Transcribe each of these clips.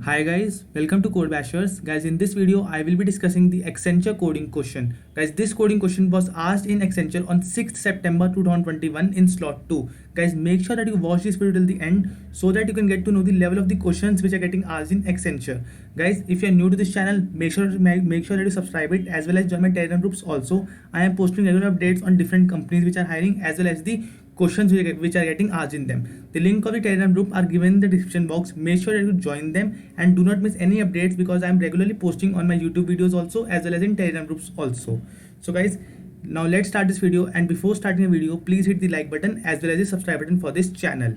Hi guys, welcome to Code Bashers. Guys, in this video, I will be discussing the Accenture coding question. Guys, this coding question was asked in Accenture on 6th September 2021 in slot 2. Guys, make sure that you watch this video till the end so that you can get to know the level of the questions which are getting asked in Accenture. Guys, if you are new to this channel, make sure that you subscribe it as well as join my Telegram groups also. I am posting regular updates on different companies which are hiring as well as the questions which are getting asked in them. The link of the Telegram group are given in the description box. Make sure that you join them and do not miss any updates because I am regularly posting on my YouTube videos also as well as in Telegram groups also. So guys, now let's start this video, and before starting the video, please hit the like button as well as the subscribe button for this channel.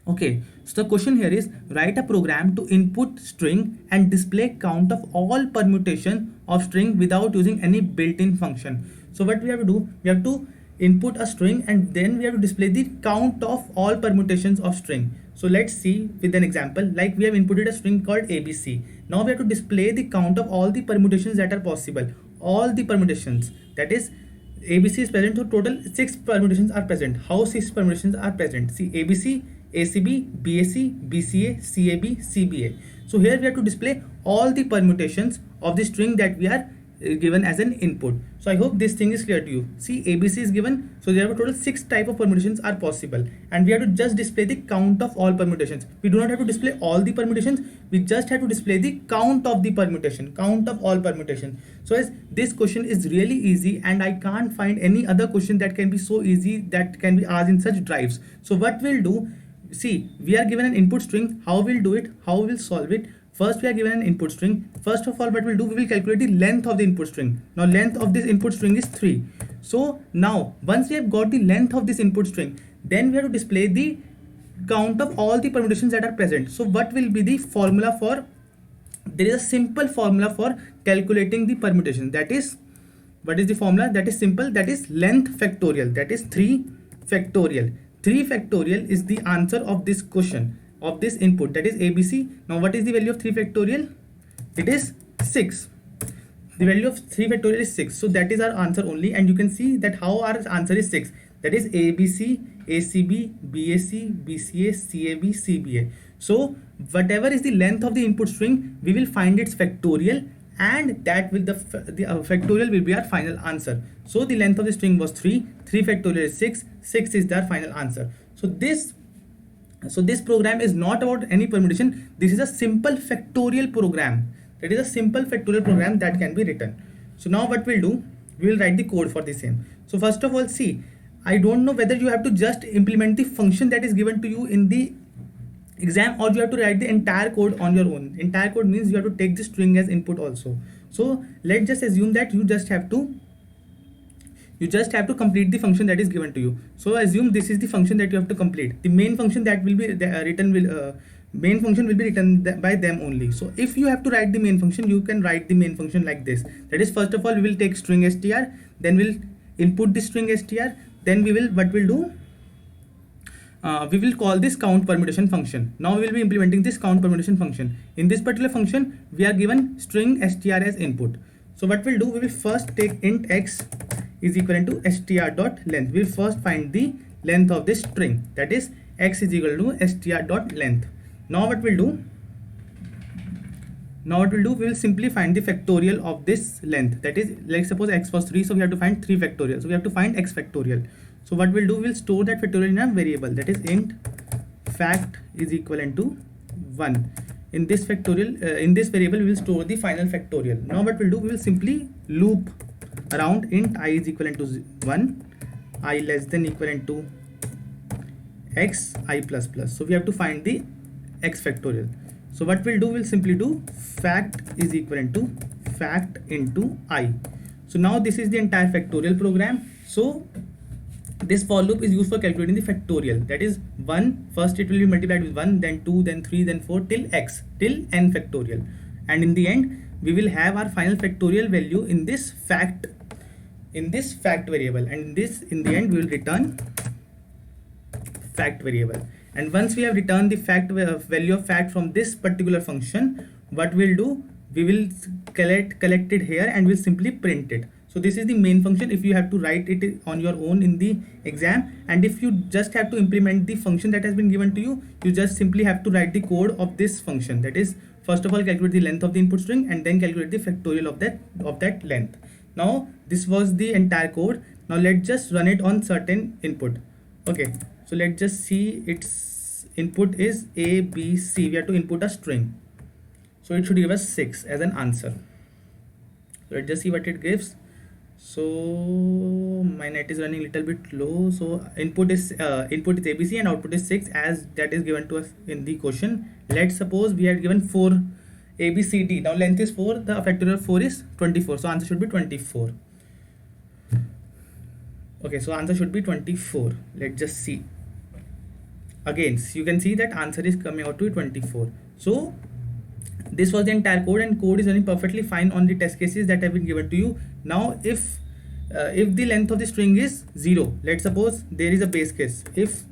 Okay, so the question here is write a program to input string and display count of all permutation of string without using any built-in function. So what we have to do, we have to input a string and then we have to display the count of all permutations of string. So let's see with an example. Like we have inputted a string called ABC. Now we have to display the count of all the permutations that are possible. All the permutations, that is ABC is present, so total 6 permutations are present. How 6 permutations are present? See, ABC, ACB, BAC, BCA, CAB, CBA. So here we have to display all the permutations of the string that we are given as an input. So I hope this thing is clear to you. See, ABC is given, so there are total 6 type of permutations are possible, and we have to just display the count of all permutations. We do not have to display all the permutations, we just have to display the count of the permutation, count of all permutation. So as this question is really easy, and I can't find any other question that can be so easy that can be asked in such drives. So what we'll do, see, we are given an input string. How we'll do it, how we'll solve it? First, we are given an input string. First of all, what we'll do, we will calculate the length of the input string. Now, length of this input string is 3. So now, once we have got the length of this input string, then we have to display the count of all the permutations that are present. So what will be the formula for, there is a simple formula for calculating the permutation. That is, what is the formula? That is simple, that is length factorial, that is 3 factorial. 3 factorial is the answer of this question, of this input, that is ABC. Now what is the value of 3 factorial? It is 6. The value of 3 factorial is 6. So that is our answer only, and you can see that how our answer is 6. That is ABC, ACB, BAC, BCA, CAB, CBA. So whatever is the length of the input string, we will find its factorial, and that will the factorial will be our final answer. So the length of the string was 3, 3 factorial is 6, 6 is their final answer. So this program is not about any permutation. This is a simple factorial program. That is a simple factorial program that can be written. So now what we'll do, we will write the code for the same. So first of all, see, I don't know whether you have to just implement the function that is given to you in the exam, or you have to write the entire code on your own. Entire code means you have to take the string as input also. So let's just assume that you just have to complete the function that is given to you. So assume this is the function that you have to complete. The main function that will be main function will be written by them only. So if you have to write the main function, you can write the main function like this. That is, first of all, we will take string str, then we'll input the string str, then we will we will call this count permutation function. Now we will be implementing this count permutation function. In this particular function, we are given string str as input. So what we'll do, we will first take int x is equal to str dot length. We will first find the length of this string, that is x is equal to str dot length. Now what we'll do, we will simply find the factorial of this length. That is, let's suppose x was 3, so we have to find 3 factorial. So we have to find x factorial. So what we'll do, we'll store that factorial in a variable, that is int fact is equivalent to 1. In this factorial, in this variable, we will store the final factorial. Now what we'll do, we will simply loop around int I is equivalent to 1, I less than equivalent to x, I plus plus. So we have to find the x factorial. So what we'll do, we'll simply do fact is equivalent to fact into I. So now this is the entire factorial program. So this for loop is used for calculating the factorial. That is 1, first it will be multiplied with 1, then 2, then 3, then 4 till x, till n factorial. And in the end, we will have our final factorial value in this fact variable, and in the end we will return fact variable. And once we have returned the fact value of fact from this particular function, what we'll do, we will collect it here and we'll simply print it. So this is the main function if you have to write it on your own in the exam, and if you just have to implement the function that has been given to you, you just simply have to write the code of this function. That is, first of all calculate the length of the input string and then calculate the factorial of that length. Now this was the entire code. Now let's just run it on certain input. Okay, so let's just see its input is A, B, C. We have to input a string, so it should give us 6 as an answer. Let's just see what it gives. So my net is running a little bit low. So input is ABC and output is 6 as that is given to us in the question. Let's suppose we had given 4 ABCD. Now length is 4, the factorial of 4 is 24, so answer should be 24. Okay, so answer should be 24. Let's just see. Again, so you can see that answer is coming out to 24. So this was the entire code, and code is running perfectly fine on the test cases that have been given to you. Now if the length of the string is 0, let's suppose there is a base case. If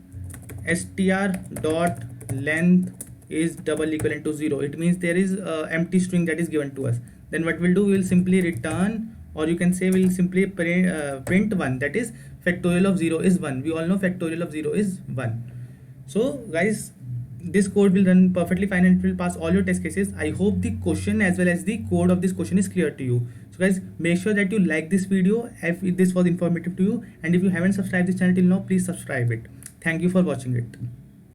str dot length is double equivalent to 0, it means there is a empty string that is given to us. Then what we'll do, we will simply return, or you can say we'll simply print 1, that is factorial of 0 is 1. We all know factorial of 0 is 1. So guys, this code will run perfectly fine and it will pass all your test cases. I hope the question as well as the code of this question is clear to you. So guys, make sure that you like this video if this was informative to you, and if you haven't subscribed this channel till now, please subscribe it. Thank you for watching it.